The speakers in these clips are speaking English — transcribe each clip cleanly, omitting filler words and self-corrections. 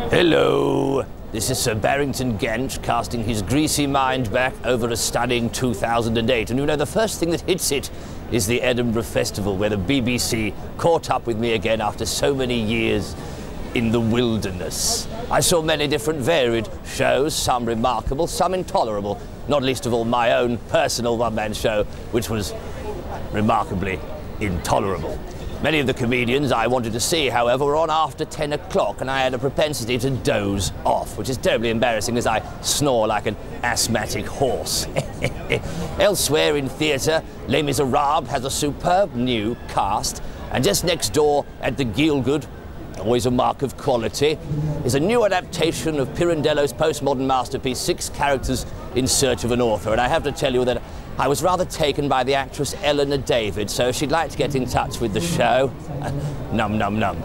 Hello, this is Sir Barrington GANCH casting his greasy mind back over a stunning 2008. And you know, the first thing that hits it is the Edinburgh Festival, where the BBC caught up with me again after so many years in the wilderness. I saw many different varied shows, some remarkable, some intolerable, not least of all my own personal one-man show, which was remarkably intolerable. Many of the comedians I wanted to see, however, were on after 10 o'clock, and I had a propensity to doze off, which is terribly embarrassing as I snore like an asthmatic horse. Elsewhere in theatre, Les Miserables has a superb new cast, and just next door at the Gielgud, always a mark of quality, is a new adaptation of Pirandello's postmodern masterpiece, Six Characters in Search of an Author. And I have to tell you that I was rather taken by the actress Eleanor David, so if she'd like to get in touch with the show, num num num.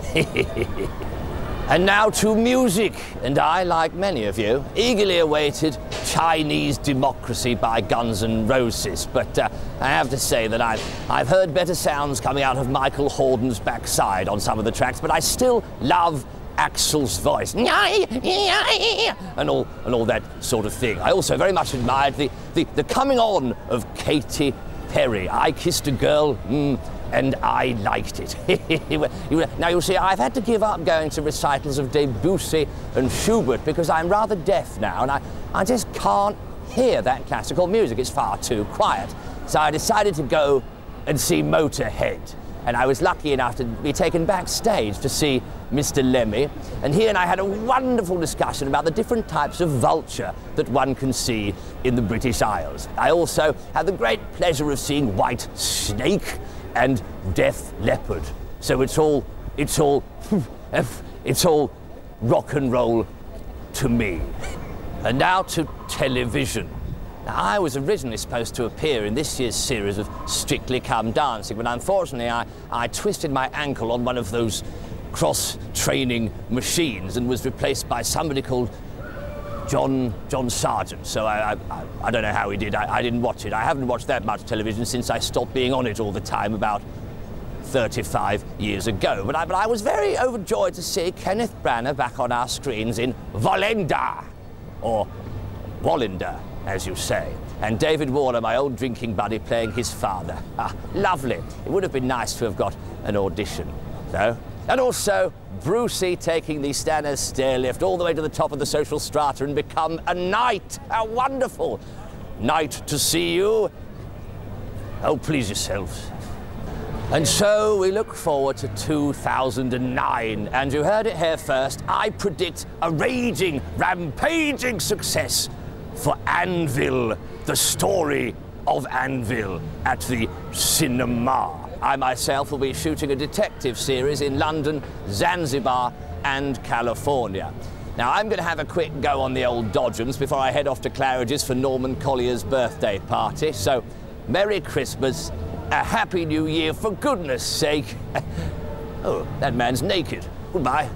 And now to music, and I, like many of you, eagerly awaited Chinese Democracy by Guns N' Roses. But I have to say that I've heard better sounds coming out of Michael Hordern's backside on some of the tracks, but I still love Axl's voice, and all that sort of thing. I also very much admired the coming on of Katy Perry. I Kissed a Girl, and I liked it. Now, you see, I've had to give up going to recitals of Debussy and Schubert because I'm rather deaf now, and I just can't hear that classical music. It's far too quiet. So I decided to go and see Motorhead. And I was lucky enough to be taken backstage to see Mr. Lemmy. And he and I had a wonderful discussion about the different types of vulture that one can see in the British Isles. I also had the great pleasure of seeing White Snake and Def Leppard. So it's all rock and roll to me. And now to television. Now, I was originally supposed to appear in this year's series of Strictly Come Dancing, but unfortunately I twisted my ankle on one of those cross-training machines and was replaced by somebody called John Sargent. So I don't know how he did. I didn't watch it. I haven't watched that much television since I stopped being on it all the time about 35 years ago. But I was very overjoyed to see Kenneth Branagh back on our screens in Volenda, or Wallander, as you say, and David Warner, my old drinking buddy, playing his father. Ah, lovely. It would have been nice to have got an audition, though. And also, Brucey taking the Stannis stairlift all the way to the top of the social strata and become a knight. How wonderful. Knight to see you. Oh, please yourselves. And so we look forward to 2009, and you heard it here first. I predict a raging, rampaging success for Anvil, the story of Anvil at the cinema. I myself will be shooting a detective series in London, Zanzibar, and California. Now, I'm going to have a quick go on the old dodgems before I head off to Claridge's for Norman Collier's birthday party. So, Merry Christmas, a Happy New Year, for goodness sake. Oh, that man's naked. Goodbye.